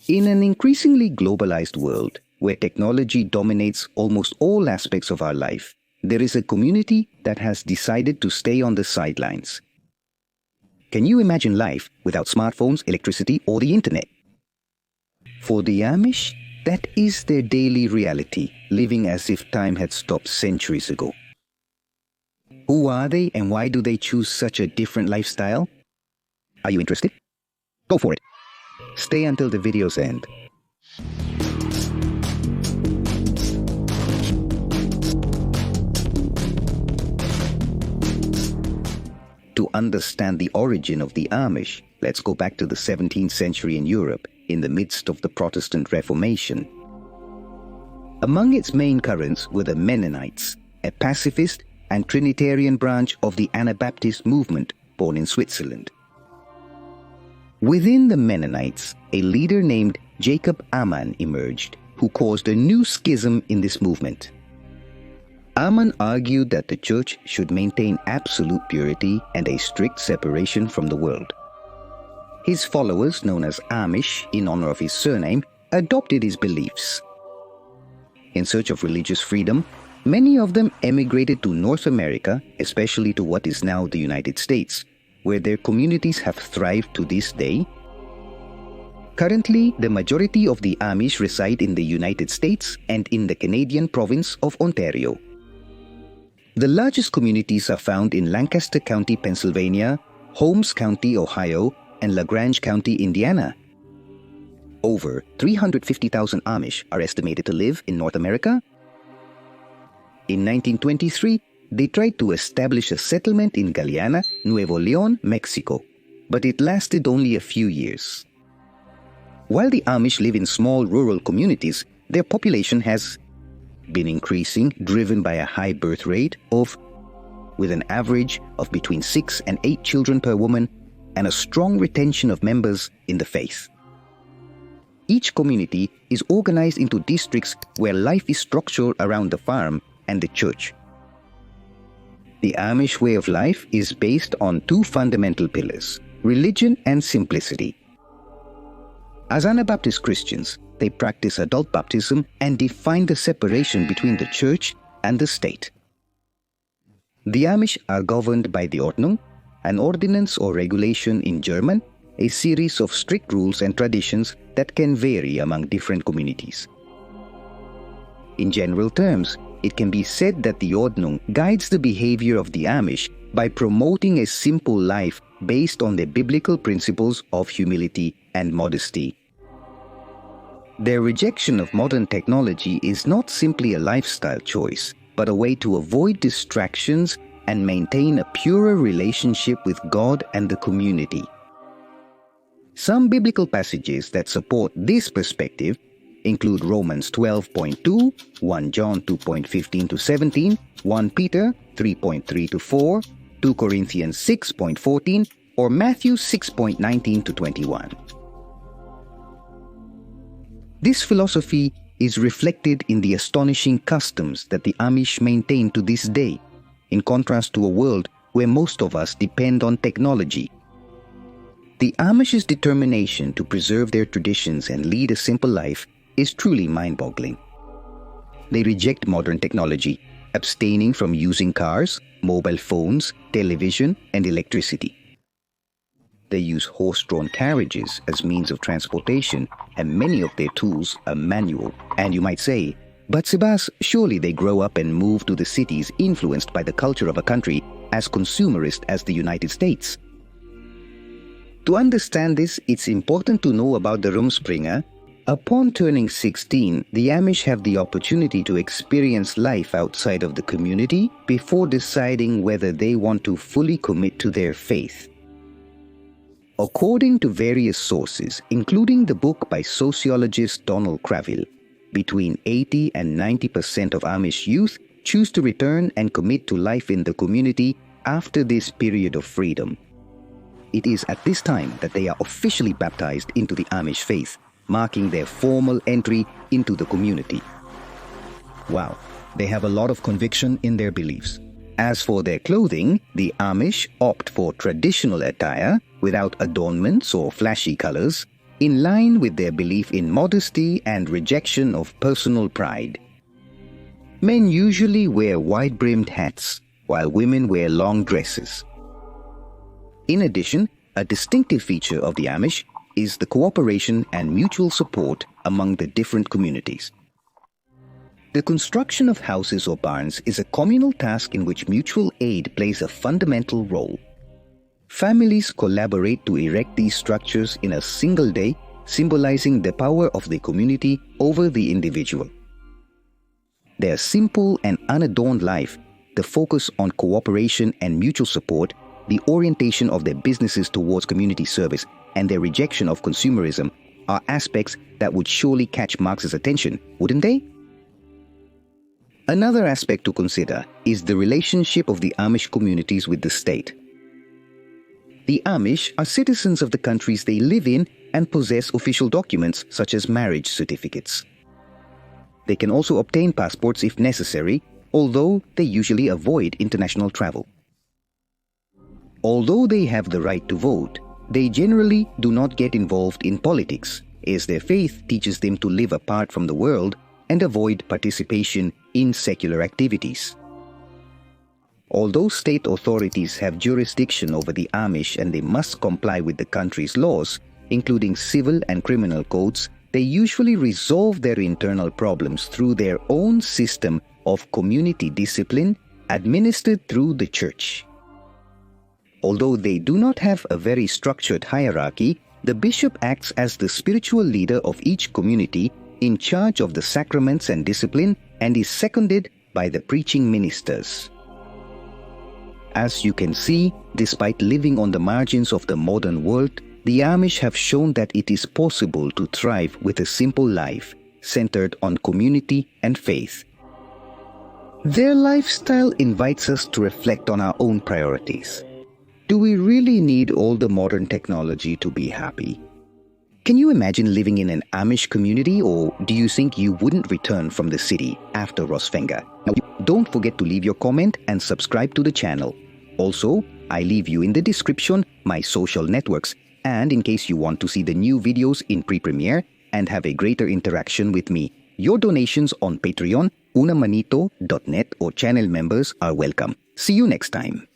In an increasingly globalized world, where technology dominates almost all aspects of our life, there is a community that has decided to stay on the sidelines. Can you imagine life without smartphones, electricity, or the internet? For the Amish, that is their daily reality, living as if time had stopped centuries ago. Who are they and why do they choose such a different lifestyle? Are you interested? Go for it. Stay until the video's end. To understand the origin of the Amish, let's go back to the 17th century in Europe, in the midst of the Protestant Reformation. Among its main currents were the Mennonites, a pacifist and Trinitarian branch of the Anabaptist movement born in Switzerland. Within the Mennonites, a leader named Jacob Amann emerged, who caused a new schism in this movement. Amann argued that the church should maintain absolute purity and a strict separation from the world. His followers, known as Amish in honor of his surname, adopted his beliefs. In search of religious freedom, many of them emigrated to North America, especially to what is now the United States, where their communities have thrived to this day. Currently, the majority of the Amish reside in the United States and in the Canadian province of Ontario. The largest communities are found in Lancaster County, Pennsylvania, Holmes County, Ohio, and LaGrange County, Indiana. Over 350,000 Amish are estimated to live in North America. In 1923, they tried to establish a settlement in Galeana, Nuevo León, Mexico, but it lasted only a few years. While the Amish live in small rural communities, their population has been increasing, driven by a high birth rate with an average of between 6 and 8 children per woman, and a strong retention of members in the faith. Each community is organized into districts where life is structured around the farm and the church. The Amish way of life is based on two fundamental pillars: religion and simplicity. As Anabaptist Christians, they practice adult baptism and define the separation between the church and the state. The Amish are governed by the Ordnung, an ordinance or regulation in German, a series of strict rules and traditions that can vary among different communities. In general terms, it can be said that the Ordnung guides the behavior of the Amish by promoting a simple life based on the biblical principles of humility and modesty. Their rejection of modern technology is not simply a lifestyle choice, but a way to avoid distractions and maintain a purer relationship with God and the community. Some biblical passages that support this perspective include Romans 12.2, 1 John 2.15-17, 1 Peter 3.3-4, 2 Corinthians 6.14, or Matthew 6.19-21. This philosophy is reflected in the astonishing customs that the Amish maintain to this day, in contrast to a world where most of us depend on technology. The Amish's determination to preserve their traditions and lead a simple life is truly mind-boggling. They reject modern technology, abstaining from using cars, mobile phones, television, and electricity. They use horse-drawn carriages as means of transportation, and many of their tools are manual. And you might say, but Sebas, surely they grow up and move to the cities influenced by the culture of a country as consumerist as the United States. To understand this, it's important to know about the Rumspringa. Upon turning 16, the Amish have the opportunity to experience life outside of the community before deciding whether they want to fully commit to their faith. According to various sources, including the book by sociologist Donald Cravill, between 80 and 90% of Amish youth choose to return and commit to life in the community after this period of freedom. It is at this time that they are officially baptized into the Amish faith, marking their formal entry into the community. Wow, they have a lot of conviction in their beliefs. As for their clothing, the Amish opt for traditional attire without adornments or flashy colors. in line with their belief in modesty and rejection of personal pride. Men usually wear wide-brimmed hats, while women wear long dresses. In addition, a distinctive feature of the Amish is the cooperation and mutual support among the different communities. The construction of houses or barns is a communal task in which mutual aid plays a fundamental role. Families collaborate to erect these structures in a single day, symbolizing the power of the community over the individual. Their simple and unadorned life, the focus on cooperation and mutual support, the orientation of their businesses towards community service, and their rejection of consumerism are aspects that would surely catch Marx's attention, wouldn't they? Another aspect to consider is the relationship of the Amish communities with the state. The Amish are citizens of the countries they live in and possess official documents such as marriage certificates. They can also obtain passports if necessary, although they usually avoid international travel. Although they have the right to vote, they generally do not get involved in politics, as their faith teaches them to live apart from the world and avoid participation in secular activities. Although state authorities have jurisdiction over the Amish and they must comply with the country's laws, including civil and criminal codes, they usually resolve their internal problems through their own system of community discipline administered through the church. Although they do not have a very structured hierarchy, the bishop acts as the spiritual leader of each community in charge of the sacraments and discipline and is seconded by the preaching ministers. As you can see, despite living on the margins of the modern world, the Amish have shown that it is possible to thrive with a simple life, centered on community and faith. Their lifestyle invites us to reflect on our own priorities. Do we really need all the modern technology to be happy? Can you imagine living in an Amish community, or do you think you wouldn't return from the city after Rosfenga? Now, don't forget to leave your comment and subscribe to the channel. Also, I leave you in the description my social networks, and in case you want to see the new videos in pre-premiere and have a greater interaction with me, your donations on Patreon, unamanito.net or channel members are welcome. See you next time.